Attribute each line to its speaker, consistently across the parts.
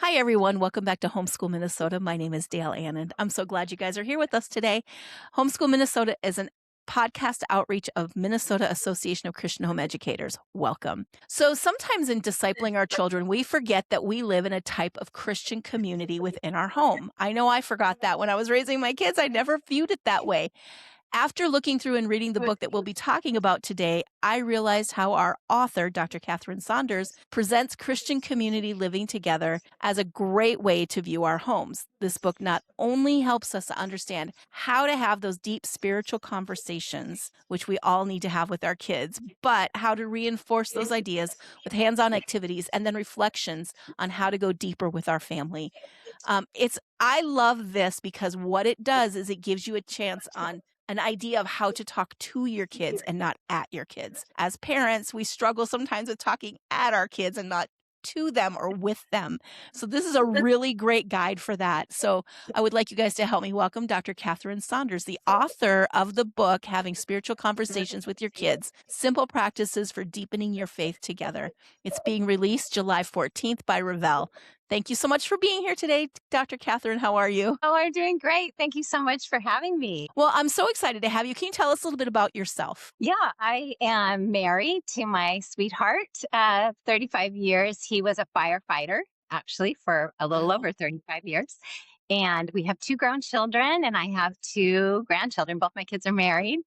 Speaker 1: Hi, everyone. Welcome back to Homeschool Minnesota. My name is Dale Ann, and I'm so glad you guys are here with us today. Homeschool Minnesota is an podcast outreach of Minnesota Association of Christian Home Educators. Welcome. So sometimes in discipling our children, we forget that we live in a type of Christian community within our home. I know I forgot that when I was raising my kids. I never viewed it that way. After looking through and reading the book that we'll be talking about today, I realized how our author, Dr. Katheryn Saunders, presents Christian community living together as a great way to view our homes. This book not only helps us to understand how to have those deep spiritual conversations, which we all need to have with our kids, but how to reinforce those ideas with hands-on activities and then reflections on how to go deeper with our family. I love this because what it does is it gives you a chance on an idea of how to talk to your kids and not at your kids. As parents, we struggle sometimes with talking at our kids and not to them or with them. So this is a really great guide for that. So I would like you guys to help me welcome Dr. Katheryn Saunders, the author of the book, Having Spiritual Conversations with Your Kids, Simple Practices for Deepening Your Faith Together. It's being released July 14th by Revell. Thank you so much for being here today, Dr. Katheryn. How are you?
Speaker 2: Oh, I'm doing great. Thank you so much for having me.
Speaker 1: Well, I'm so excited to have you. Can you tell us a little bit about yourself?
Speaker 2: Yeah, I am married to my sweetheart, 35 years. He was a firefighter, actually, for a little
Speaker 1: Wow.
Speaker 2: over 35 years. And we have two grown children, and I have two grandchildren. Both my kids are married.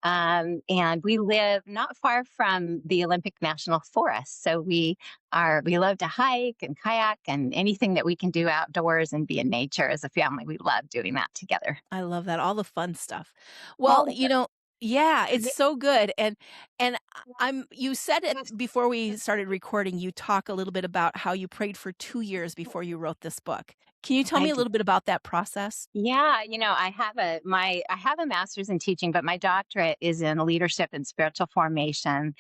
Speaker 2: And we live not far from the Olympic National Forest. So we love to hike and kayak and anything that we can do outdoors and be in nature as a family. We love doing that together.
Speaker 1: I love that. All the fun stuff.
Speaker 2: All
Speaker 1: Well,
Speaker 2: the
Speaker 1: yeah, it's so good. And you said it before we started recording, you talk a little bit about how you prayed for 2 years before you wrote this book. Can you tell
Speaker 2: I
Speaker 1: me a
Speaker 2: do.
Speaker 1: little bit about that process?
Speaker 2: Yeah, I have a master's in teaching, but my doctorate is in leadership and spiritual formation.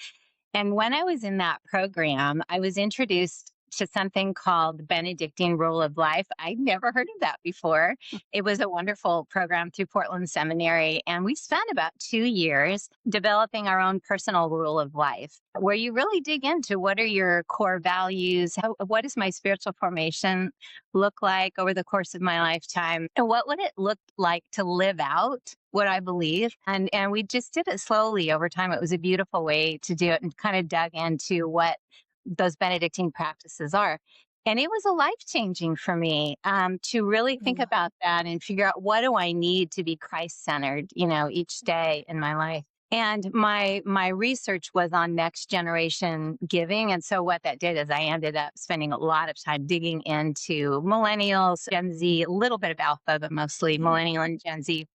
Speaker 2: And when I was in that program, I was introduced to something called the Benedictine Rule of Life. I'd never heard of that before. It was a wonderful program through Portland Seminary. And we spent about 2 years developing our own personal rule of life, where you really dig into what are your core values? What does my spiritual formation look like over the course of my lifetime? And what would it look like to live out what I believe? And we just did it slowly over time. It was a beautiful way to do it and kind of dug into what those Benedictine practices are. And it was a life changing for me to really think
Speaker 1: Mm.
Speaker 2: about that and figure out what do I need to be Christ centered, each day in my life. And my research was on next generation giving. And so what that did is I ended up spending a lot of time digging into millennials, Gen Z, a little bit of alpha, but mostly millennial and Gen Z,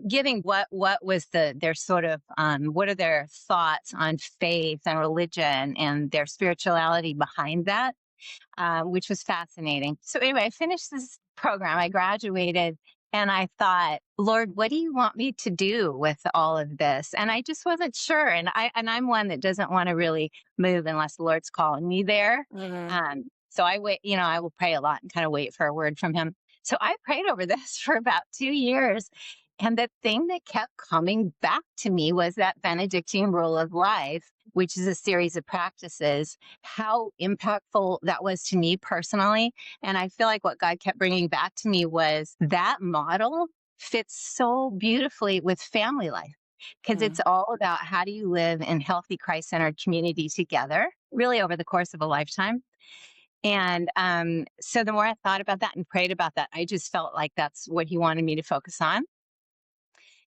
Speaker 2: giving what was their sort of what are their thoughts on faith and religion and their spirituality behind that, which was fascinating. So anyway, I finished this program. I graduated, and I thought, Lord, what do you want me to do with all of this? And I just wasn't sure. And I'm one that doesn't want to really move unless the Lord's calling me there.
Speaker 1: Mhm.
Speaker 2: So I wait. I will pray a lot and kind of wait for a word from Him. So I prayed over this for about 2 years. And the thing that kept coming back to me was that Benedictine rule of life, which is a series of practices, how impactful that was to me personally. And I feel like what God kept bringing back to me was that model fits so beautifully with family life because it's
Speaker 1: Mm.
Speaker 2: all about how do you live in healthy Christ-centered community together, really over the course of a lifetime. And so the more I thought about that and prayed about that, I just felt like that's what He wanted me to focus on.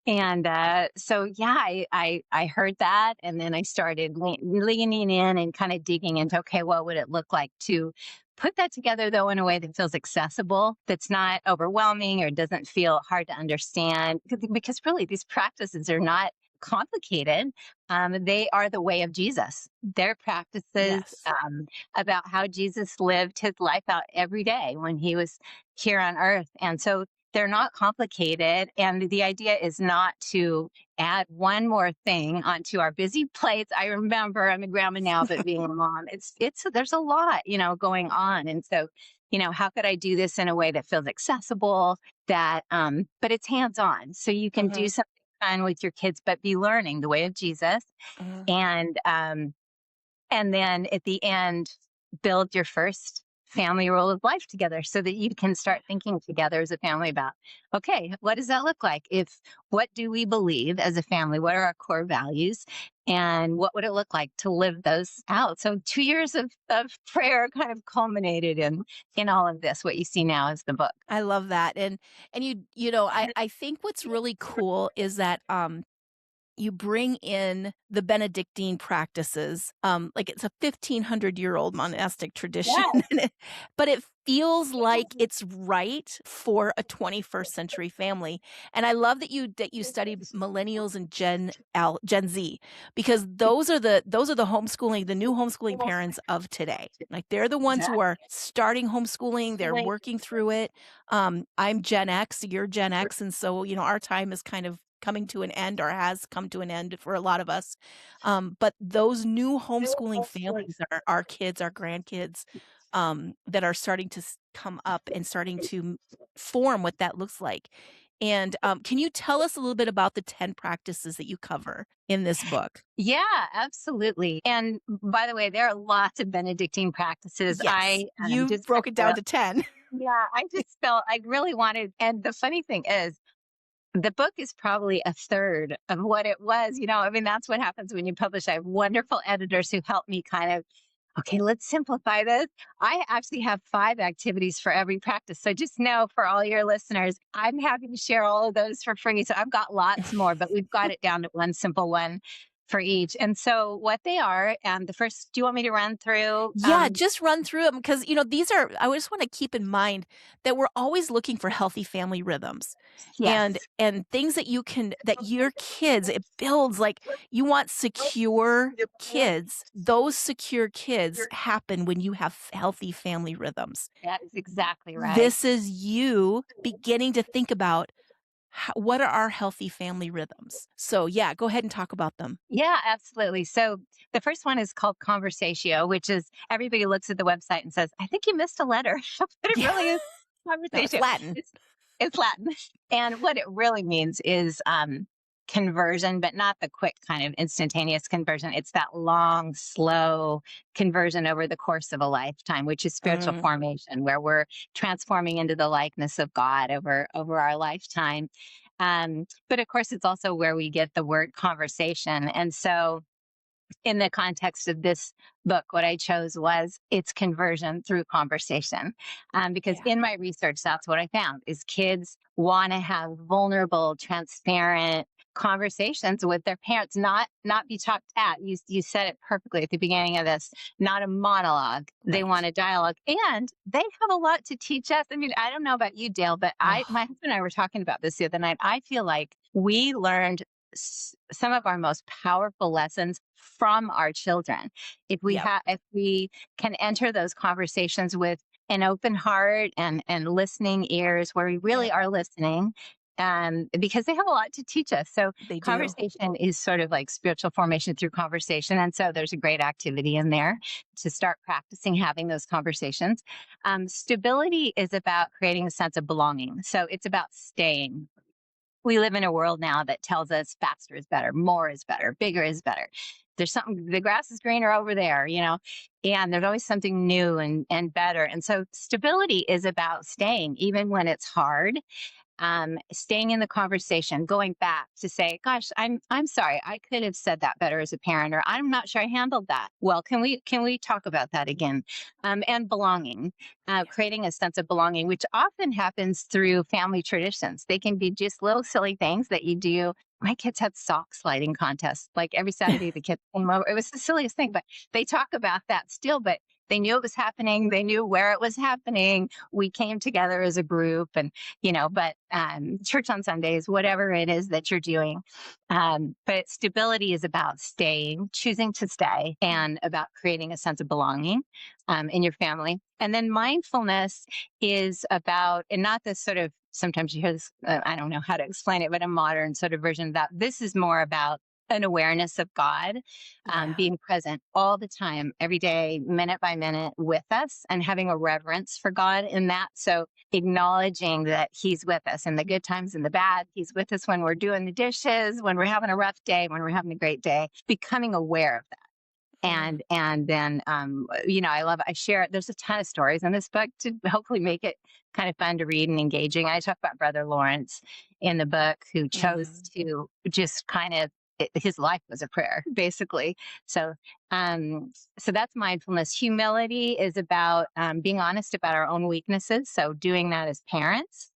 Speaker 2: And so, yeah, I heard that, and then I started leaning in and kind of digging into, okay, what would it look like to put that together, though, in a way that feels accessible, that's not overwhelming or doesn't feel hard to understand, because really these practices are not complicated. They are the way of Jesus. They're practices
Speaker 1: Yes.
Speaker 2: about how Jesus lived His life out every day when He was here on earth. And so they're not complicated. And the idea is not to add one more thing onto our busy plates. I remember I'm a grandma now, but being a mom, there's a lot, going on. And so, how could I do this in a way that feels accessible, but it's hands on. So you can do
Speaker 1: Mhm.
Speaker 2: something fun with your kids, but be learning the way of Jesus.
Speaker 1: Mhm.
Speaker 2: And then at the end, build your first family role of life together so that you can start thinking together as a family about, okay, what does that look like? What do we believe as a family? What are our core values? And what would it look like to live those out? So 2 years of prayer kind of culminated in all of this. What you see now is the book.
Speaker 1: I love that. And I think what's really cool is that you bring in the Benedictine practices. Like it's a 1500-year-old monastic tradition,
Speaker 2: Yeah.
Speaker 1: but it feels like it's right for a 21st century family. And I love that you study millennials and Gen Z, because those are the new homeschooling parents of today. Like they're the ones who are starting homeschooling, they're working through it. I'm Gen X, you're Gen X, and so our time is kind of coming to an end, or has come to an end for a lot of us. But those new homeschooling families are our kids, our grandkids, that are starting to come up and starting to form what that looks like. And can you tell us a little bit about the 10 practices that you cover in this book?
Speaker 2: Yeah, absolutely. And by the way, there are lots of Benedictine practices.
Speaker 1: Yes,
Speaker 2: I
Speaker 1: you
Speaker 2: just
Speaker 1: broke it down to 10.
Speaker 2: yeah, I just felt I really wanted. And the funny thing is, the book is probably a third of what it was. I mean, that's what happens when you publish. I have wonderful editors who help me kind of, okay, let's simplify this. I actually have 5 activities for every practice. So just know, for all your listeners, I'm happy to share all of those for free. So I've got lots more, but we've got it down to one simple one for each. And so what they are, and the first, do you want me to run through?
Speaker 1: Yeah, just run through them, because I just want to keep in mind that we're always looking for healthy family rhythms, and
Speaker 2: Yes.
Speaker 1: things that your kids, it builds, like, you want secure kids. Those secure kids happen when you have healthy family rhythms.
Speaker 2: That is exactly right.
Speaker 1: This is you beginning to think about what are our healthy family rhythms. So yeah, go ahead and talk about them.
Speaker 2: Yeah, absolutely. So the first one is called Conversatio, which is, everybody looks at the website and says, I think you missed a letter, but it
Speaker 1: Yeah,
Speaker 2: really is
Speaker 1: no, it's
Speaker 2: conversation.
Speaker 1: Latin.
Speaker 2: It's Latin. And what it really means is conversion, but not the quick kind of instantaneous conversion. It's that long, slow conversion over the course of a lifetime, which is spiritual
Speaker 1: Mm,
Speaker 2: formation, where we're transforming into the likeness of God over our lifetime. But of course, it's also where we get the word conversation. And so, in the context of this book, what I chose was its conversion through conversation. Because
Speaker 1: yeah,
Speaker 2: in my research, that's what I found is kids want to have vulnerable, transparent conversations with their parents, not be talked at. You said it perfectly at the beginning of this, not a monologue. They
Speaker 1: right.
Speaker 2: want a dialogue. And they have a lot to teach us. I mean, I don't know about you, Dale, but my
Speaker 1: Oh,
Speaker 2: husband and I were talking about this the other night. I feel like we learned some of our most powerful lessons from our children.
Speaker 1: yep,
Speaker 2: If we can enter those conversations with an open heart and listening ears, where we really
Speaker 1: yep,
Speaker 2: are listening, because they have a lot to teach us. So
Speaker 1: they do.
Speaker 2: conversation is sort of like spiritual formation through conversation. And so there's a great activity in there to start practicing having those conversations. Stability is about creating a sense of belonging. So it's about staying. We live in a world now that tells us faster is better, more is better, bigger is better. There's something, the grass is greener over there, and there's always something new and better. And so stability is about staying, even when it's hard, staying in the conversation, going back to say, "Gosh, I'm sorry, I could have said that better as a parent," or "I'm not sure I handled that well. Can we talk about that again?" And belonging, creating a sense of belonging, which often happens through family traditions. They can be just little silly things that you do. My kids had sock sliding contests. Like every Saturday, the kids came over. It was the silliest thing, but they talk about that still. But they knew it was happening. They knew where it was happening. We came together as a group, and but church on Sundays, whatever it is that you're doing. But stability is about staying, choosing to stay, and about creating a sense of belonging in your family. And then mindfulness is about, and not this sort of, sometimes you hear this, I don't know how to explain it, but a modern sort of version of that. This is more about an awareness of God,
Speaker 1: Yeah,
Speaker 2: being present all the time, every day, minute by minute with us, and having a reverence for God in that. So acknowledging that He's with us in the good times and the bad. He's with us when we're doing the dishes, when we're having a rough day, when we're having a great day, becoming aware of that. And then I share, there's a ton of stories in this book to hopefully make it kind of fun to read and engaging. I talk about Brother Lawrence in the book, who chose to just kind of, his life was a prayer, basically. So so that's mindfulness. Humility is about being honest about our own weaknesses, so doing that as parents.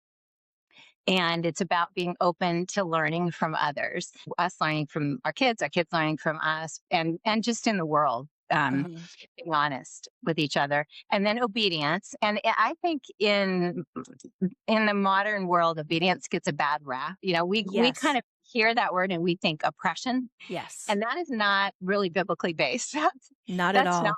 Speaker 2: And it's about being open to learning from others, us learning from our kids learning from us, and just in the world, being honest with each other. And then obedience. And I think in the modern world, obedience gets a bad rap. We kind of hear that word and we think oppression.
Speaker 1: Yes.
Speaker 2: And that is not really biblically based.
Speaker 1: Not at all.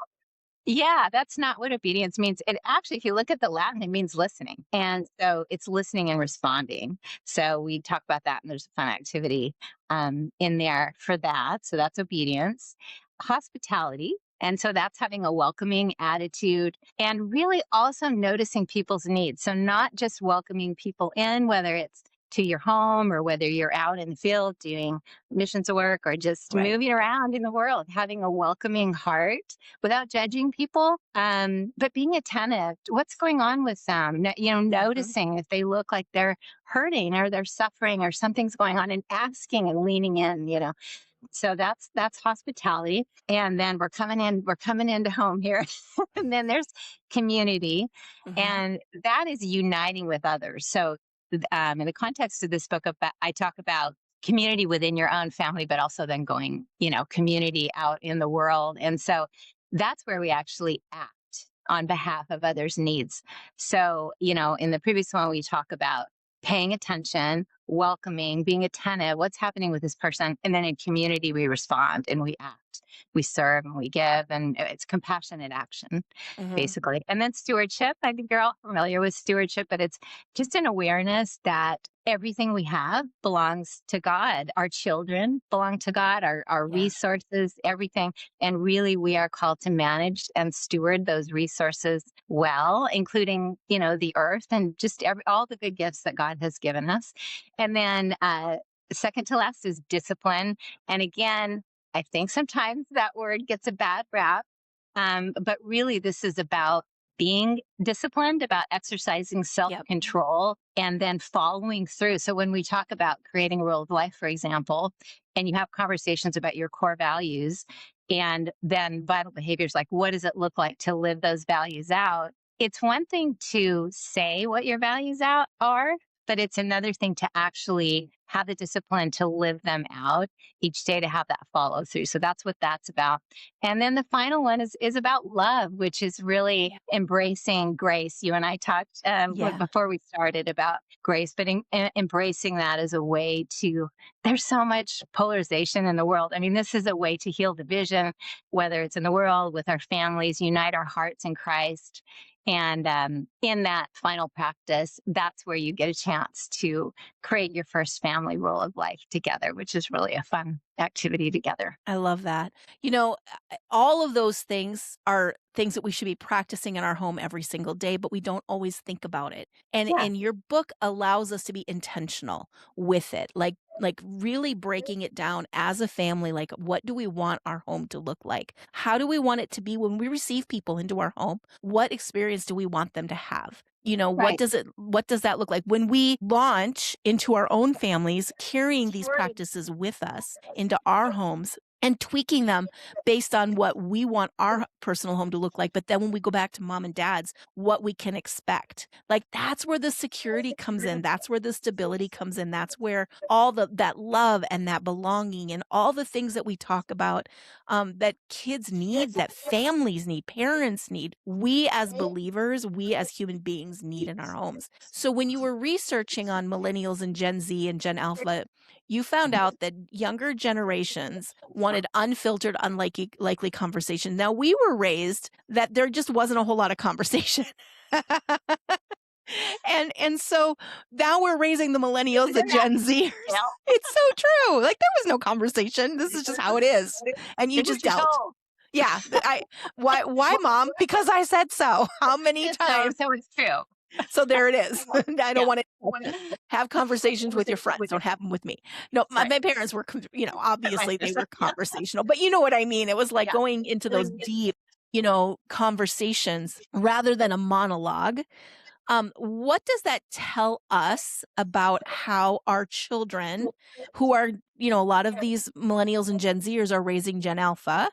Speaker 2: Yeah, that's not what obedience means. It actually, if you look at the Latin, it means listening. And so it's listening and responding. So we talk about that, and there's a fun activity in there for that. So that's obedience. Hospitality. And so that's having a welcoming attitude and really also noticing people's needs. So not just welcoming people in, whether it's to your home or whether you're out in the field doing missions work or just moving around in the world, having a welcoming heart without judging people, but being attentive to what's going on with them, noticing if they look like they're hurting or they're suffering or something's going on, and asking and leaning in. So that's hospitality. And then we're coming into home here. And then there's community. And that is uniting with others. So in the context of this book, I talk about community within your own family, but also then going, community out in the world. And so that's where we actually act on behalf of others' needs. So, in the previous one, we talk about paying attention, welcoming, being attentive, what's happening with this person. And then in community, we respond and we act, we serve and we give, and it's compassionate action, basically. And then stewardship. I think you're all familiar with stewardship, but it's just an awareness that everything we have belongs to God. Our children belong to God, our resources, everything. And really, we are called to manage and steward those resources well, including, the earth and just all the good gifts that God has given us. And then second to last is discipline. And again, I think sometimes that word gets a bad rap, but really this is about being disciplined, about exercising self-control, and then following through. So when we talk about creating a rule of life, for example, and you have conversations about your core values and then vital behaviors, like what does it look like to live those values out? It's one thing to say what your values are, but it's another thing to actually have the discipline to live them out each day, to have that follow through. So that's what that's about. And then the final one is about love, which is really embracing grace. You and I talked before we started about grace, but embracing that as a way to, there's so much polarization in the world. I mean, this is a way to heal division, whether it's in the world, with our families, unite our hearts in Christ. And in that final practice, that's where you get a chance to create your first family rule of life together, which is really a fun activity together.
Speaker 1: I love that. All of those things are things that we should be practicing in our home every single day, but we don't always think about it. And your book allows us to be intentional with it, like really breaking it down as a family. Like, what do we want our home to look like? How do we want it to be when we receive people into our home? What experience do we want them to have? What does that look like when we launch into our own families, carrying these practices with us into our homes and tweaking them based on what we want our personal home to look like. But then when we go back to mom and dad's, what we can expect. Like, that's where the security comes in. That's where the stability comes in. That's where all that love and that belonging and all the things that we talk about that kids need, that families need, parents need, we as believers, we as human beings need in our homes. So when you were researching on millennials and Gen Z and Gen Alpha, you found out that younger generations wanted unfiltered, unlikely conversation. Now, we were raised that there just wasn't a whole lot of conversation. And so now we're raising the millennials, the Gen Zers. It's so true. Like, there was no conversation. This is just how it is. And you just dealt. Yeah. Why, Mom? Because I said so. How many times?
Speaker 2: So it's true.
Speaker 1: So there it is. I don't
Speaker 2: Yeah.
Speaker 1: want to have conversations with your friends. Don't have them with me. No,
Speaker 2: Right.
Speaker 1: my parents were,
Speaker 2: My
Speaker 1: obviously they
Speaker 2: sister.
Speaker 1: were conversational, but you know what I mean? It was like
Speaker 2: Yeah.
Speaker 1: going into those deep, conversations rather than a monologue. What does that tell us about how our children, who are, a lot of these millennials and Gen Zers are raising Gen Alpha,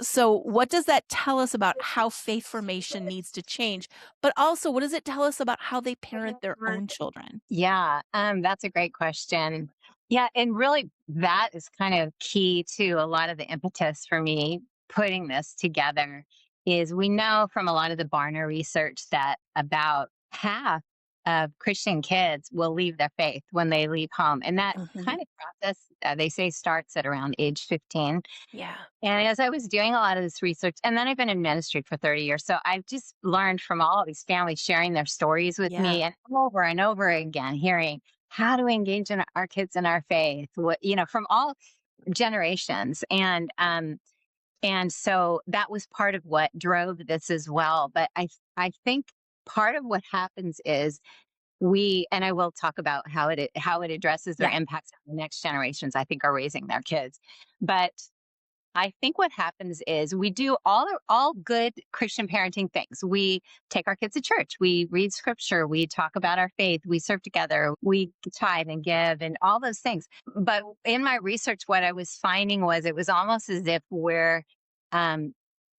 Speaker 1: so what does that tell us about how faith formation needs to change? But also, what does it tell us about how they parent their own children?
Speaker 2: Yeah, that's a great question. Yeah, and really that is kind of key to a lot of the impetus for me putting this together is we know from a lot of the Barna research that about half of Christian kids will leave their faith when they leave home. And that
Speaker 1: Mhm.
Speaker 2: kind of process, they say, starts at around age 15.
Speaker 1: Yeah.
Speaker 2: And as I was doing a lot of this research, and then I've been in ministry for 30 years. So I've just learned from all of these families sharing their stories with
Speaker 1: Yeah.
Speaker 2: me and over again, hearing how to engage in our kids in our faith, from all generations. And so that was part of what drove this as well. But I think part of what happens is and I will talk about how it addresses or
Speaker 1: Yeah.
Speaker 2: impacts the next generations, I think, are raising their kids. But I think what happens is we do all good Christian parenting things. We take our kids to church, we read scripture, we talk about our faith, we serve together, we tithe and give and all those things. But in my research, what I was finding was it was almost as if um,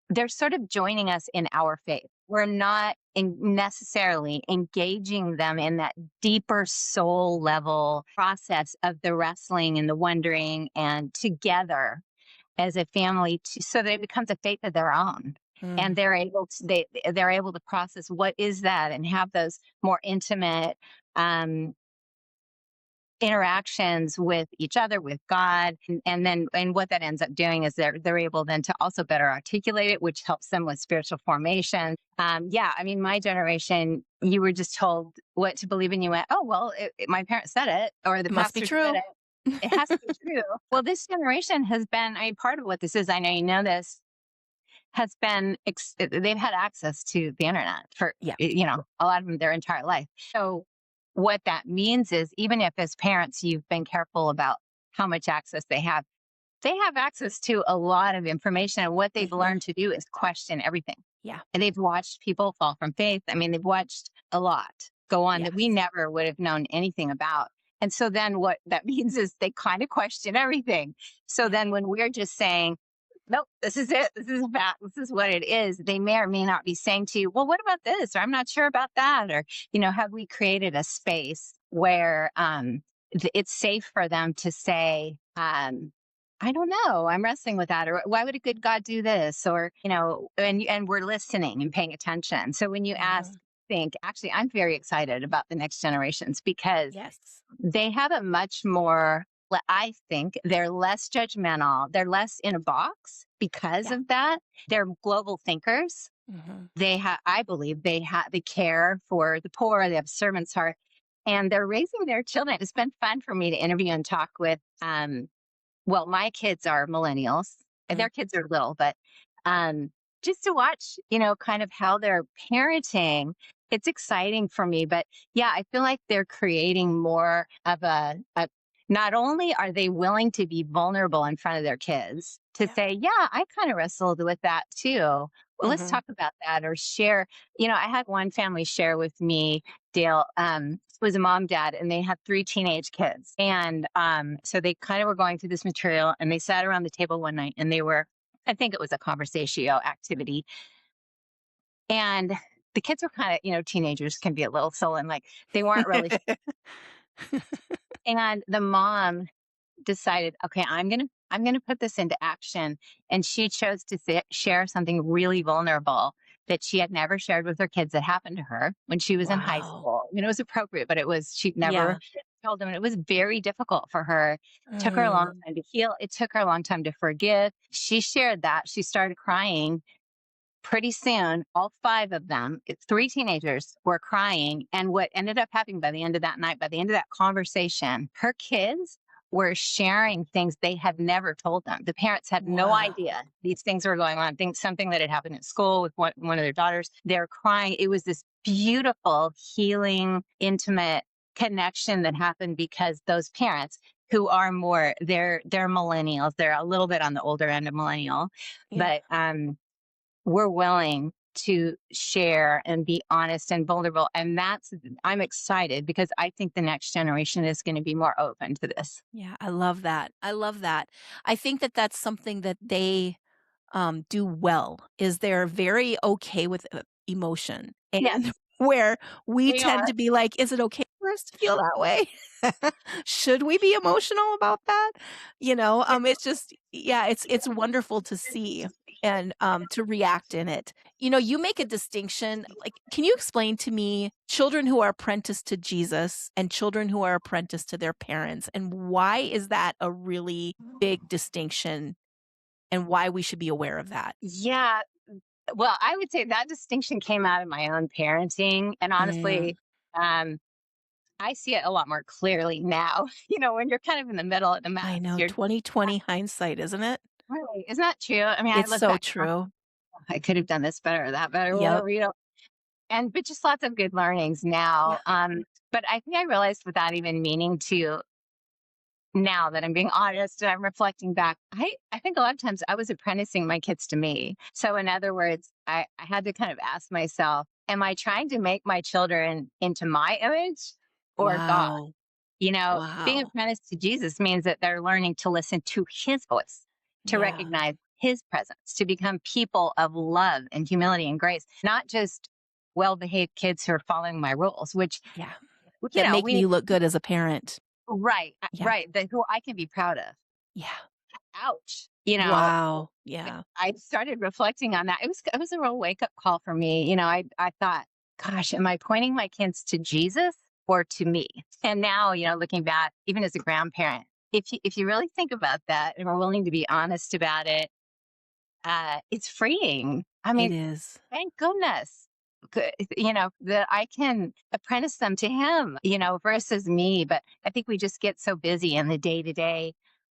Speaker 2: they're sort of joining us in our faith. We're not necessarily engaging them in that deeper soul level process of the wrestling and the wondering and together as a family so that it becomes a faith of their own. And
Speaker 1: Mm.
Speaker 2: they're able to process what is that and have those more intimate um, interactions with each other, with God, and what that ends up doing is they're able then to also better articulate it, which helps them with spiritual formation. Yeah, I mean, my generation, you were just told what to believe, and you went, "Oh, well, my parents said it, or the
Speaker 1: It must be
Speaker 2: pastor said
Speaker 1: true.
Speaker 2: it. It has to be true." Well, this generation has been, I mean, part of what this is, I know you know this, has been they've had access to the internet for
Speaker 1: Yeah.
Speaker 2: a lot of them their entire life. So what that means is even if as parents you've been careful about how much access they have access to a lot of information, and what they've
Speaker 1: Mhm.
Speaker 2: learned to do is question everything.
Speaker 1: Yeah.
Speaker 2: And they've watched people fall from faith. I mean, they've watched a lot go on that we
Speaker 1: Yes.
Speaker 2: never would have known anything about. And so then what that means is they kind of question everything. So
Speaker 1: Yeah.
Speaker 2: then when we're just saying, nope, this is it, this is a fact, this is what it is, they may or may not be saying to you, well, what about this? Or I'm not sure about that. Or, have we created a space where it's safe for them to say, I don't know. I'm wrestling with that. Or why would a good God do this? Or, and we're listening and paying attention. So when you ask,
Speaker 1: Mhm.
Speaker 2: think, actually, I'm very excited about the next generations because
Speaker 1: Yes.
Speaker 2: they have a much more, I think they're less judgmental. They're less in a box because
Speaker 1: Yeah.
Speaker 2: of that. They're global thinkers.
Speaker 1: Mhm.
Speaker 2: I believe they care for the poor. They have servant's heart and they're raising their children. It's been fun for me to interview and talk with, well, my kids are millennials and
Speaker 1: Mm.
Speaker 2: their kids are little, but um, just to watch, kind of how they're parenting, it's exciting for me. But yeah, I feel like they're creating more of not only are they willing to be vulnerable in front of their kids to
Speaker 1: Yeah.
Speaker 2: say, yeah, I kind of wrestled with that too. Well, let's
Speaker 1: Mhm.
Speaker 2: talk about that or share. I had one family share with me, Dale, was a mom, dad, and they had 3 teenage kids. And so they kind of were going through this material and they sat around the table one night and I think it was a conversatio activity. And the kids were kind of, teenagers can be a little sullen, like they weren't really. And the mom decided, okay, I'm gonna put this into action. And she chose to share something really vulnerable that she had never shared with her kids that happened to her when she was in high
Speaker 1: Wow.
Speaker 2: school. It was appropriate, but she'd never
Speaker 1: Yeah.
Speaker 2: told them. It was very difficult for her. Took her a long
Speaker 1: Mm.
Speaker 2: time to heal. It took her a long time to forgive. She shared that. She started crying. Pretty soon, all 5 of them, 3 teenagers, were crying. And what ended up happening by the end of that night, by the end of that conversation, her kids were sharing things they had never told them. The parents had no
Speaker 1: Wow.
Speaker 2: idea these things were going on. Things, something that had happened at school with one of their daughters. They're crying. It was this beautiful, healing, intimate connection that happened because those parents who are more they're millennials. They're a little bit on the older end of millennial,
Speaker 1: Yeah.
Speaker 2: but we're willing to share and be honest and vulnerable. And I'm excited because I think the next generation is going to be more open to this.
Speaker 1: Yeah, I love that. I love that. I think that that's something that they do well, is they're very okay with emotion, and
Speaker 2: Yes,
Speaker 1: where we
Speaker 2: they
Speaker 1: tend
Speaker 2: are.
Speaker 1: to be like, "Is it okay for us to feel that way? Should we be emotional about that?" It's just yeah, it's wonderful to see and, to react in it. You make a distinction, like, can you explain to me children who are apprenticed to Jesus and children who are apprenticed to their parents, and why is that a really big distinction and why we should be aware of that?
Speaker 2: Yeah. Well, I would say that distinction came out of my own parenting. And honestly,
Speaker 1: Mm,
Speaker 2: um, I see it a lot more clearly now. When you're kind of in the middle of the
Speaker 1: I
Speaker 2: mass,
Speaker 1: know,
Speaker 2: you're
Speaker 1: 2020 hindsight, isn't it?
Speaker 2: really, isn't that true? I mean, I
Speaker 1: It's
Speaker 2: look
Speaker 1: so
Speaker 2: back,
Speaker 1: true.
Speaker 2: I could have done this better, or that better,
Speaker 1: Yep.
Speaker 2: whatever, but just lots of good learnings
Speaker 1: Yeah.
Speaker 2: now. But I think I realized without even meaning to, now that I'm being honest and I'm reflecting back, I think a lot of times I was apprenticing my kids to me. So in other words, I had to kind of ask myself, am I trying to make my children into my image or God?
Speaker 1: Wow.
Speaker 2: Being
Speaker 1: Wow.
Speaker 2: apprenticed to Jesus means that they're learning to listen to his voice, to
Speaker 1: Yeah.
Speaker 2: recognize his presence, to become people of love and humility and grace, not just well behaved kids who are following my rules, which,
Speaker 1: Yeah. That make
Speaker 2: we,
Speaker 1: me look good as a parent.
Speaker 2: right,
Speaker 1: Yeah.
Speaker 2: right, that who I can be proud of.
Speaker 1: Yeah.
Speaker 2: Ouch.
Speaker 1: Wow. Yeah.
Speaker 2: I started reflecting on that. It was a real wake up call for me. I thought, gosh, am I pointing my kids to Jesus or to me? And now, looking back, even as a grandparent, if you really think about that and are willing to be honest about it, it's freeing. I
Speaker 1: It
Speaker 2: mean,
Speaker 1: is.
Speaker 2: thank goodness. That I can apprentice them to him, versus me. But I think we just get so busy in the day to day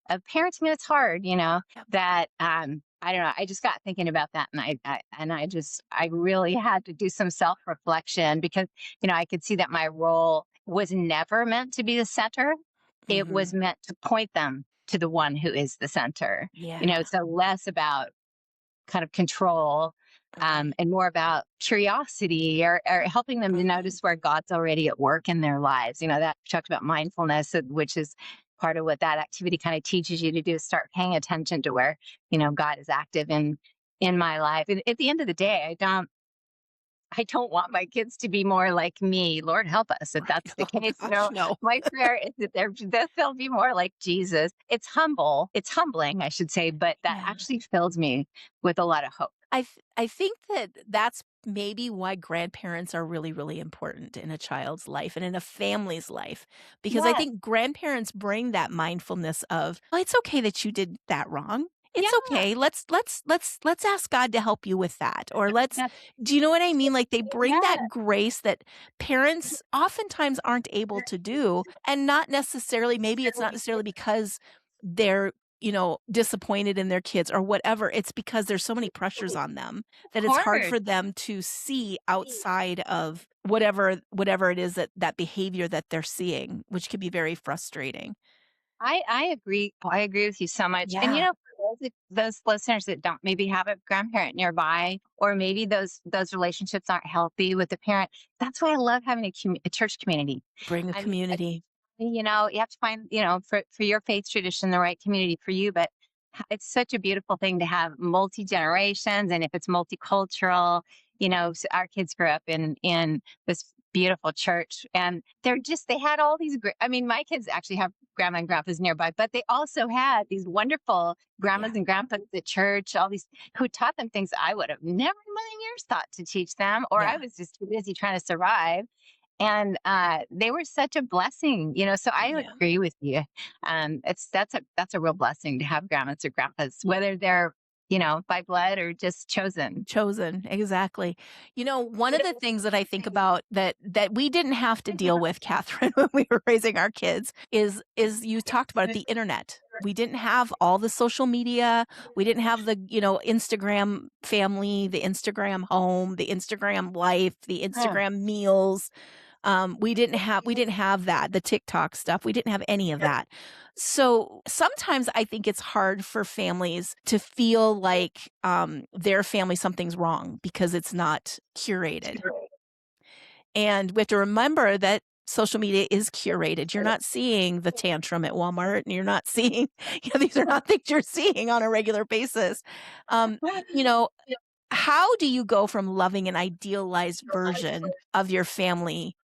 Speaker 2: of parenting. And it's hard,
Speaker 1: Yep.
Speaker 2: that I don't know. I just got thinking about that, and I really had to do some self reflection because I could see that my role was never meant to be the center. It was
Speaker 1: Mhm.
Speaker 2: meant to point them to the one who is the center.
Speaker 1: Yeah.
Speaker 2: So less about kind of control,
Speaker 1: Right.
Speaker 2: and more about curiosity, or helping them to
Speaker 1: Mhm.
Speaker 2: notice where God's already at work in their lives. That we talked about mindfulness, which is part of what that activity kind of teaches you to do, is start paying attention to where, God is active in my life. And at the end of the day, I don't want my kids to be more like me. Lord help us if
Speaker 1: Right.
Speaker 2: that's the
Speaker 1: Oh
Speaker 2: case.
Speaker 1: gosh, no.
Speaker 2: My prayer is that they'll be more like Jesus. It's humble. It's humbling, I should say, but that
Speaker 1: Yeah.
Speaker 2: actually fills me with a lot of hope.
Speaker 1: I think that that's maybe why grandparents are really, really important in a child's life and in a family's life, because I
Speaker 2: Yes.
Speaker 1: think grandparents bring that mindfulness of, "Oh, it's okay that you did that wrong. It's
Speaker 2: Yeah.
Speaker 1: okay. Let's ask God to help you with that." Or let's
Speaker 2: That's
Speaker 1: do you know what I mean? Like, they bring
Speaker 2: yeah.
Speaker 1: that grace that parents oftentimes aren't able to do, and not necessarily maybe it's not necessarily because they're disappointed in their kids or whatever. It's because there's so many pressures on them
Speaker 2: Of
Speaker 1: that it's hard
Speaker 2: course.
Speaker 1: for them to see outside of whatever it is that behavior that they're seeing, which can be very frustrating.
Speaker 2: I agree. I agree with you so much. And
Speaker 1: Yeah.
Speaker 2: for those listeners that don't maybe have a grandparent nearby, or maybe those relationships aren't healthy with the parent, that's why I love having a church community.
Speaker 1: Bring a
Speaker 2: I mean,
Speaker 1: community.
Speaker 2: you have to find, for your faith tradition, the right community for you. But it's such a beautiful thing to have multi generations, and if it's multicultural, our kids grew up in this beautiful church, and they had all these great. I mean, my kids actually have grandma and grandpas nearby, but they also had these wonderful
Speaker 1: Yeah.
Speaker 2: grandmas and grandpas at church, all these who taught them things I would have never in a million years thought to teach them, or I
Speaker 1: Yeah.
Speaker 2: was just too busy trying to survive. And they were such a blessing, so I
Speaker 1: Yeah.
Speaker 2: agree with you. That's a real blessing to have grandmas or grandpas, whether they're by blood or just chosen.
Speaker 1: Chosen, exactly. One of the things that I think about that we didn't have to deal with, Katherine, when we were raising our kids is you talked about it, the internet. We didn't have all the social media. We didn't have the, Instagram family, the Instagram home, the Instagram life, the
Speaker 2: Oh,
Speaker 1: Instagram meals. We didn't have that, the TikTok stuff. We didn't have any of that. So sometimes I think it's hard for families to feel like their family something's wrong because it's not curated. And we have to remember that social media is curated. You're not seeing the tantrum at Walmart, and you're not seeing, these are not things you're seeing on a regular basis. You know, how do you go from loving an idealized version of your family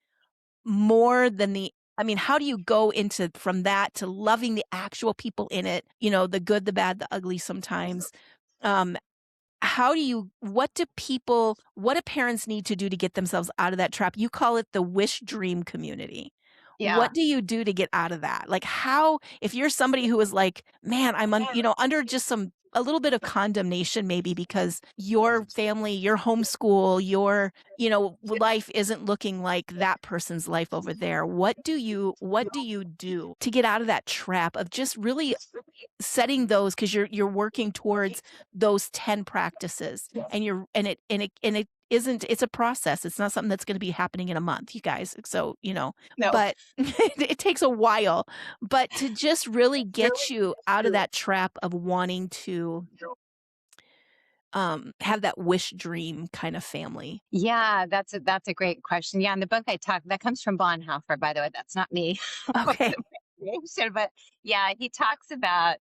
Speaker 1: more than how do you go into from that to loving the actual people in it, the good, the bad, the ugly sometimes? Um, what do parents need to do to get themselves out of that trap? You call it the wish dream community.
Speaker 2: yeah.
Speaker 1: What do you do to get out of that? Like how, if you're somebody who is like, man, under just a little bit of condemnation maybe because your family, your homeschool, your, life isn't looking like that person's life over there. What do you do to get out of that trap of just really setting those, because you're working towards those 10 practices, and you're and it isn't, it's a process. It's not something that's going to be happening in a month, you guys. So,
Speaker 2: No.
Speaker 1: but it takes a while, but to just really get you out of that trap of wanting to have that wish dream kind of family.
Speaker 2: Yeah, that's a great question. Yeah, in the book I talk that comes from Bonhoeffer, by the way. That's not me.
Speaker 1: Okay.
Speaker 2: But yeah, he talks about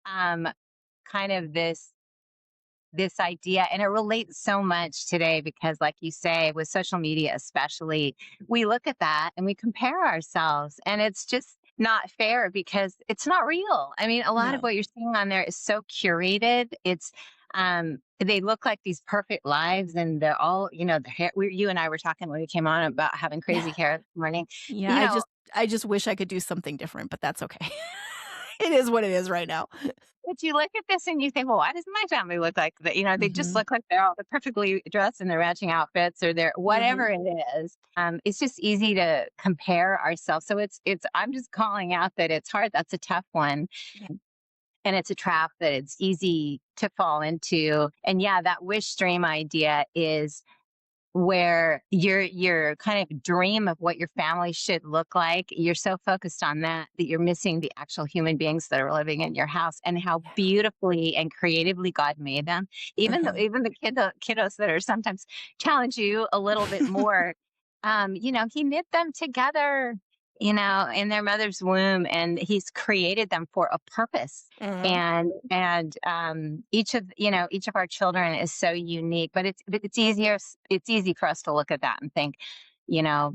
Speaker 2: um kind of this idea, and it relates so much today because like you say, with social media especially, we look at that and we compare ourselves, and it's just not fair because it's not real. I mean, a lot of
Speaker 1: No.
Speaker 2: what you're seeing on there is so curated. It's they look like these perfect lives, and they're all, the hair, you and I were talking when we came on about having crazy
Speaker 1: Yeah.
Speaker 2: hair this morning.
Speaker 1: Yeah,
Speaker 2: you
Speaker 1: I
Speaker 2: know
Speaker 1: just I just wish I could do something different, but that's okay. It is what it is right now.
Speaker 2: But you look at this and you think, well, why does my family look like that? They just
Speaker 1: Mhm.
Speaker 2: look like they're perfectly dressed in their matching outfits or their whatever
Speaker 1: Mhm.
Speaker 2: it is. It's just easy to compare ourselves. So I'm just calling out that it's hard. That's a tough one.
Speaker 1: Yeah.
Speaker 2: And it's a trap that it's easy to fall into. And yeah, that wish dream idea is where your kind of dream of what your family should look like, you're so focused on that you're missing the actual human beings that are living in your house and how
Speaker 1: Yeah.
Speaker 2: beautifully and creatively God made them.
Speaker 1: Mhm.
Speaker 2: Even the kiddos that are sometimes challenge you a little bit more, he knit them together, in their mother's womb, and he's created them for a purpose.
Speaker 1: Mhm.
Speaker 2: And each of our children is so unique, but it's easy for us to look at that and think,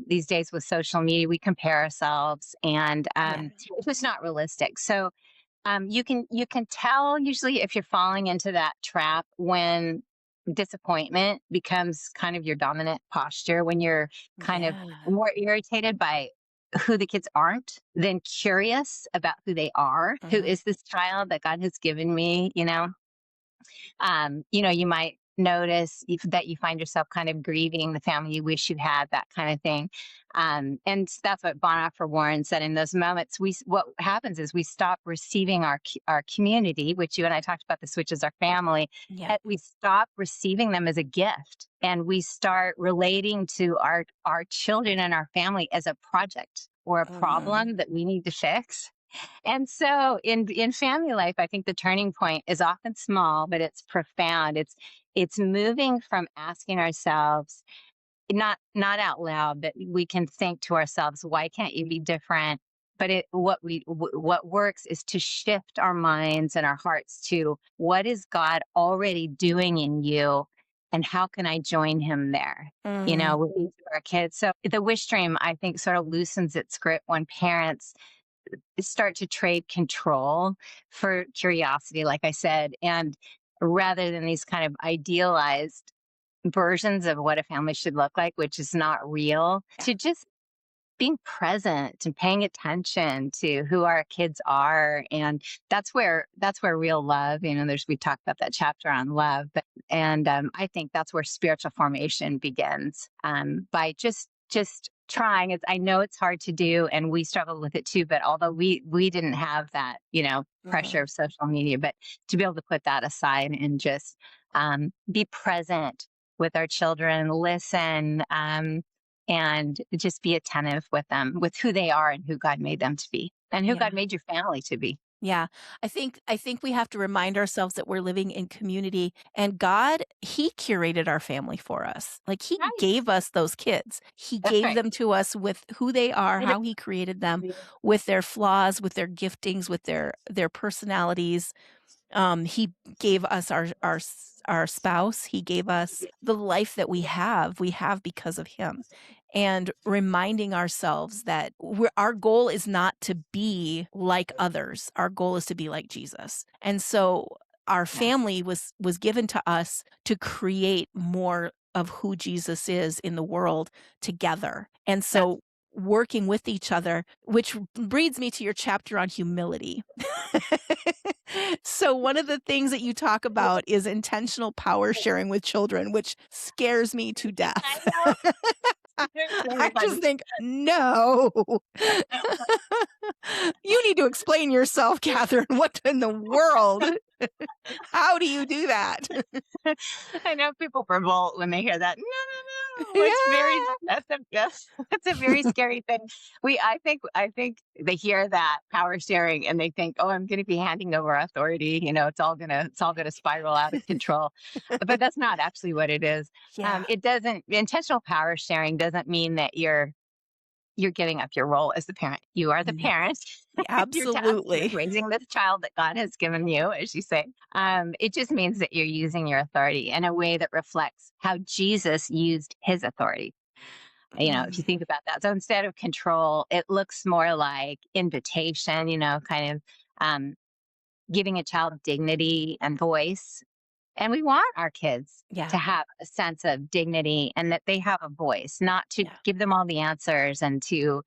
Speaker 2: these days with social media we compare ourselves, and
Speaker 1: Yeah.
Speaker 2: it's just not realistic. So you can tell usually if you're falling into that trap when disappointment becomes kind of your dominant posture, when you're kind of
Speaker 1: Yeah.
Speaker 2: more irritated by who the kids aren't than curious about who they are. Who
Speaker 1: Mhm.
Speaker 2: is this child that God has given me? You might notice that you find yourself kind of grieving the family you wish you had, that kind of thing. And that's what Bonhoeffer Warren said. In those moments, what happens is we stop receiving our community, which you and I talked about this, which is our family.
Speaker 1: Yeah.
Speaker 2: And we stop receiving them as a gift, and we start relating to our children and our family as a project or a
Speaker 1: Mhm.
Speaker 2: problem that we need to fix. And so in family life, I think the turning point is often small, but it's profound. It's moving from asking ourselves, not out loud, but we can think to ourselves, why can't you be different? But what works is to shift our minds and our hearts to what is God already doing in you, and how can I join him there?
Speaker 1: Mhm.
Speaker 2: With each of our kids. So the wish stream, I think, sort of loosens its grip when parents start to trade control for curiosity, like I said, and rather than these kind of idealized versions of what a family should look like, which is not real,
Speaker 1: Yeah.
Speaker 2: to just being present and paying attention to who our kids are. And that's where real love, we talked about that chapter on love, but and I think that's where spiritual formation begins, by just trying. I know it's hard to do, and we struggle with it too, but although we didn't have that, pressure
Speaker 1: Mhm.
Speaker 2: of social media, but to be able to put that aside and just be present with our children, listen, and just be attentive with them, with who they are and who God made them to be, and who God
Speaker 1: Yeah.
Speaker 2: made your family to be.
Speaker 1: Yeah. I think we have to remind ourselves that we're living in community, and God, he curated our family for us. Like, he
Speaker 2: Right.
Speaker 1: gave us those kids. He
Speaker 2: That's
Speaker 1: gave
Speaker 2: right.
Speaker 1: them to us with who they are,
Speaker 2: It
Speaker 1: how he created them,
Speaker 2: is.
Speaker 1: with their flaws, with their giftings, with their personalities. He gave us our spouse. He gave us the life that we have because of him. And reminding ourselves that our goal is not to be like others. Our goal is to be like Jesus. And so our
Speaker 2: Yeah.
Speaker 1: family was given to us to create more of who Jesus is in the world together. And
Speaker 2: That's
Speaker 1: so working with each other, which brings me to your chapter on humility. So one of the things that you talk about is intentional power sharing with children, which scares me to
Speaker 2: I
Speaker 1: death.
Speaker 2: know. It's
Speaker 1: I
Speaker 2: really
Speaker 1: just
Speaker 2: funny.
Speaker 1: think, "No." You need to explain yourself, Katherine. What in the world? How do you do that?
Speaker 2: I know people revolt when they hear that. No, no, no. It's very
Speaker 1: Yeah.
Speaker 2: that's a very scary thing. I think they hear that power sharing and they think, oh, I'm gonna be handing over authority. It's all gonna spiral out of control. But that's not actually what it is.
Speaker 1: Yeah.
Speaker 2: It doesn't intentional power sharing doesn't mean that you're giving up your role as the parent. You are the
Speaker 1: No.
Speaker 2: parent. You're tasked with
Speaker 1: Absolutely.
Speaker 2: raising this child that God has given you, as you say. It just means that you're using your authority in a way that reflects how Jesus used his authority. If you
Speaker 1: Mm,
Speaker 2: think about that. So instead of control, it looks more like invitation, kind of um, giving a child dignity and voice. And we want our kids to
Speaker 1: yeah.
Speaker 2: have a sense of dignity and that they have a voice, not to
Speaker 1: Yeah.
Speaker 2: give them all the answers and to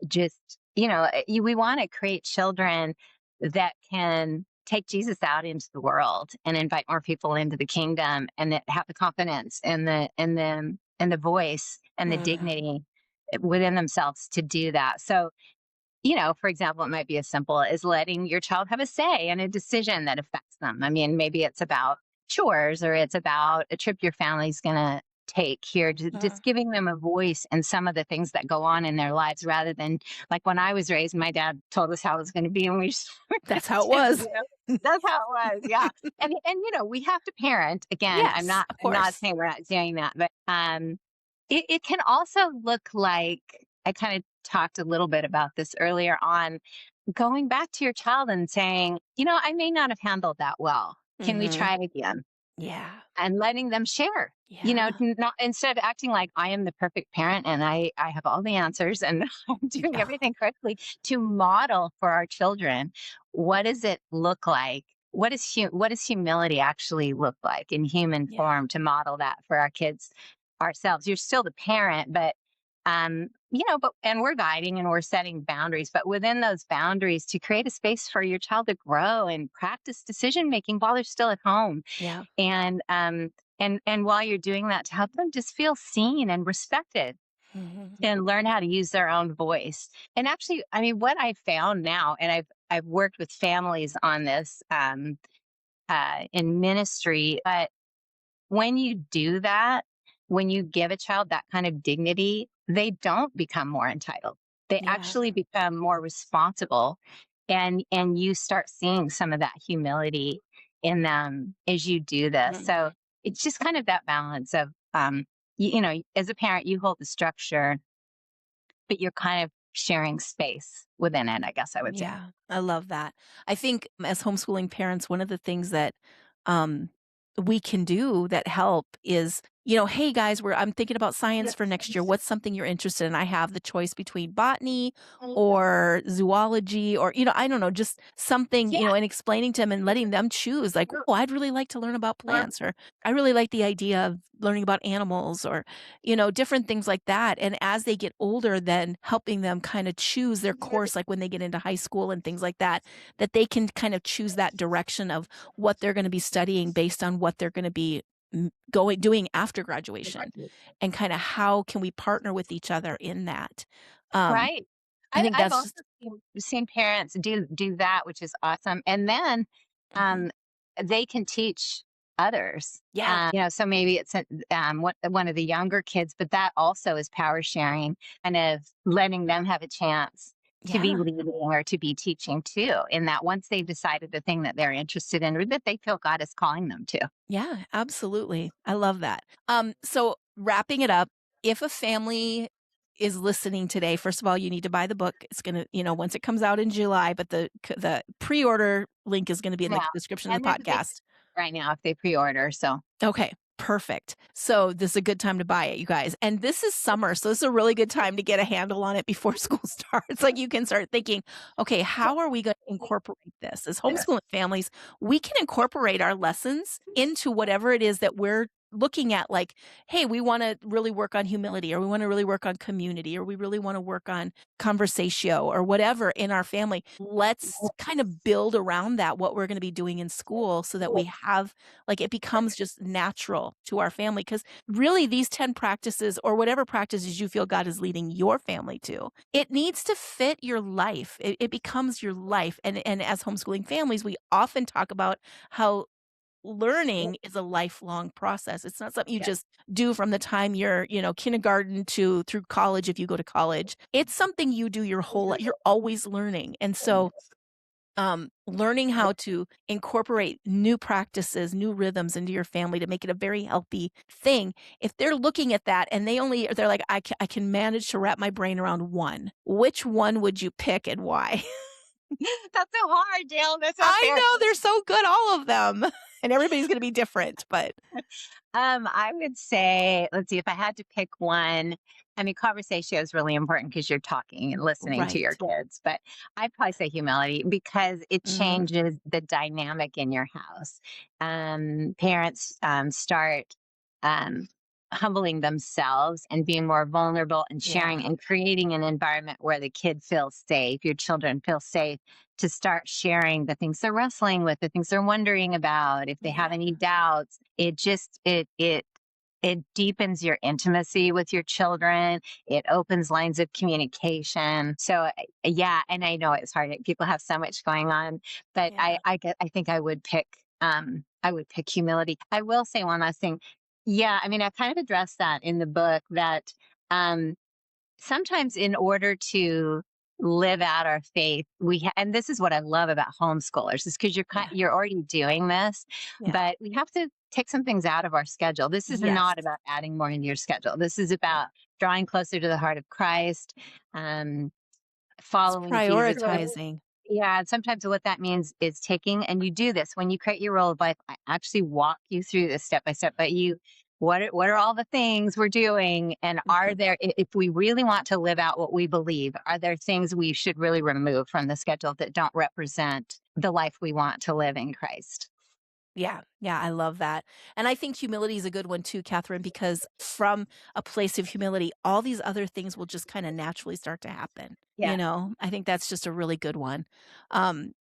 Speaker 2: just we want to create children that can take Jesus out into the world and invite more people into the kingdom, and that have the confidence and the voice and the
Speaker 1: Mm,
Speaker 2: dignity within themselves to do that. So, for example, it might be as simple as letting your child have a say in a decision that affects them. I mean, maybe it's about chores or it's about a trip your family's going to take here,
Speaker 1: mm.
Speaker 2: just giving them a voice in some of the things that go on in their lives rather than like when I was raised, my dad told us how it was going to be and we just,
Speaker 1: That's how it
Speaker 2: did,
Speaker 1: was.
Speaker 2: that's how it was. Yeah. And we have to parent again. I'm
Speaker 1: Yes,
Speaker 2: not,
Speaker 1: of
Speaker 2: I'm not
Speaker 1: course.
Speaker 2: saying we're not doing that, but it can also look like I kind of talked a little bit about this earlier on, going back to your child and saying, I may not have handled that well. Can we
Speaker 1: Mhm.
Speaker 2: try it again?
Speaker 1: Yeah.
Speaker 2: And letting them share,
Speaker 1: Yeah.
Speaker 2: not instead of acting like I am the perfect parent and I have all the answers and I'm doing
Speaker 1: Yeah.
Speaker 2: everything correctly, to model for our children, what does it look like? What does humility actually look like in human
Speaker 1: Yeah.
Speaker 2: form, to model that for our kids ourselves? You're still the parent, but and we're guiding and we're setting boundaries, but within those boundaries, to create a space for your child to grow and practice decision making while they're still at home.
Speaker 1: Yeah.
Speaker 2: And while you're doing that, to help them just feel seen and respected
Speaker 1: Mhm.
Speaker 2: and learn how to use their own voice. And actually, I mean, what I found now, and I've worked with families on this in ministry, but when you do that, when you give a child that kind of dignity, they don't become more entitled. They
Speaker 1: Yeah.
Speaker 2: actually become more responsible, and you start seeing some of that humility in them as you do this. So
Speaker 1: Mhm.
Speaker 2: it's just kind of that balance of as a parent, you hold the structure, but you're kind of sharing space within it, I guess I would say.
Speaker 1: Yeah, I love that. I think as homeschooling parents, one of the things that um, we can do that help is, hey guys, I'm thinking about science for next year. What's something you're interested in? I have the choice between botany or zoology or, I don't know, just something,
Speaker 2: Yeah.
Speaker 1: and explaining to them and letting them choose like, oh, I'd really like to learn about plants, or I really like the idea of learning about animals, or, different things like that. And as they get older, then helping them kind of choose their course, like when they get into high school and things like that, that they can kind of choose that direction of what they're going to be studying based on what they're going to be doing after graduation, and kind of how can we partner with each other in that. um
Speaker 2: Right.
Speaker 1: I think
Speaker 2: I've
Speaker 1: that's
Speaker 2: also
Speaker 1: just
Speaker 2: seen parents do that, which is awesome. And then
Speaker 1: mhm.
Speaker 2: um, they can teach others.
Speaker 1: Yeah,
Speaker 2: So maybe it's one of the younger kids, but that also is power sharing, kind of letting them have a chance to be
Speaker 1: yeah,
Speaker 2: leading or to be teaching too. In that, once they've decided the thing that they're interested in, or that they feel God is calling them to.
Speaker 1: yeah, absolutely, I love that. So wrapping it up, if a family is listening today, first of all, you need to buy the book. It's gonna, once it comes out in July, but the pre-order link is going to be in the
Speaker 2: Yeah,
Speaker 1: description of
Speaker 2: and
Speaker 1: the
Speaker 2: there's a big
Speaker 1: podcast.
Speaker 2: right now if they pre-order. So
Speaker 1: Okay, perfect. So this is a good time to buy it, you guys. And this is summer, so this is a really good time to get a handle on it before school starts. Like you can start thinking, okay, how are we going to incorporate this? As homeschooling families, we can incorporate our lessons into whatever it is that we're looking at, like, hey, we want to really work on humility, or we want to really work on community, or we really want to work on conversatio, or whatever in our family. Let's kind of build around that what we're going to be doing in school, so that we have, like, it becomes just natural to our family. Because really, these 10 practices, or whatever practices you feel God is leading your family to, it needs to fit your life. It becomes your life. And as homeschooling families, we often talk about how learning is a lifelong process. It's not something you just do from the time you're, kindergarten to through college, if you go to college. It's something you do your whole life. You're always learning. And so learning how to incorporate new practices, new rhythms into your family to make it a very healthy thing. If they're looking at that and they're like, I can manage to wrap my brain around one, which one would you pick and why?
Speaker 2: that's so hard, Dale. That's not
Speaker 1: I
Speaker 2: fair.
Speaker 1: know they're so good, all of them. And everybody's going to be different, but
Speaker 2: I would say, let's see, if I had to pick one, I mean, conversation is really important because you're talking and listening to your
Speaker 1: right.
Speaker 2: kids, but I'd probably say humility because it
Speaker 1: Mhm.
Speaker 2: changes the dynamic in your house. Parents start um, humbling themselves and being more vulnerable and sharing
Speaker 1: Yeah.
Speaker 2: and creating an environment where the kid feels safe, your children feel safe to start sharing the things they're wrestling with, the things they're wondering about, if they have
Speaker 1: Yeah.
Speaker 2: any doubts. It deepens your intimacy with your children. It opens lines of communication. So yeah, and I know it's hard. People have so much going on, but
Speaker 1: Yeah.
Speaker 2: I think I would pick humility. I will say one last thing. Yeah, I mean, I kind of addressed that in the book that um sometimes in order to live out our faith and this is what I love about homeschoolers is because
Speaker 1: Yeah.
Speaker 2: you're already doing this,
Speaker 1: Yeah.
Speaker 2: but we have to take some things out of our schedule. This is
Speaker 1: Yes.
Speaker 2: not about adding more into your schedule. This is about drawing closer to the heart of Christ, um,
Speaker 1: It's
Speaker 2: following Jesus.
Speaker 1: prioritizing.
Speaker 2: Yeah, and sometimes what that means is taking, and you do this when you create your role of life. I actually walk you through this step by step, but what are all the things we're doing? And are
Speaker 1: Mhm.
Speaker 2: there, if we really want to live out what we believe, are there things we should really remove from the schedule that don't represent the life we want to live in Christ?
Speaker 1: Yeah, yeah, I love that. And I think humility is a good one too, Katherine, because from a place of humility, all these other things will just kind of naturally start to happen.
Speaker 2: Yeah.
Speaker 1: I think that's just a really good one.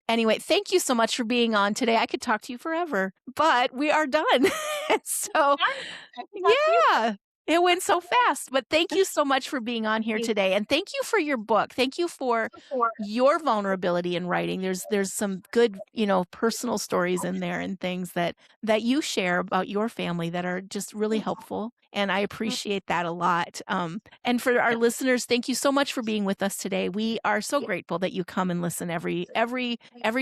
Speaker 1: Anyway, thank you so much for being on today. I could talk to you forever, but we are done. And so,
Speaker 2: I can talk to you.
Speaker 1: yeah, it went so fast. But thank you so much for being on here
Speaker 2: Thank
Speaker 1: today. And thank you for your book. Thank you for
Speaker 2: you for
Speaker 1: your vulnerability in writing. There's some good, personal stories in there and things that you share about your family that are just really helpful. And I appreciate that a lot. And for our listeners, thank you so much for being with us today. We are so grateful that you come and listen every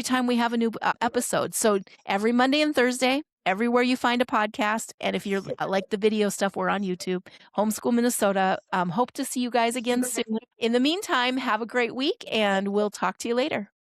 Speaker 1: time we have a new episode. So every Monday and Thursday, everywhere you find a podcast, and if you're like the video stuff, we're on YouTube. Homeschool Minnesota. Hope to see you guys again soon. In the meantime, have a great week, and we'll talk to you later.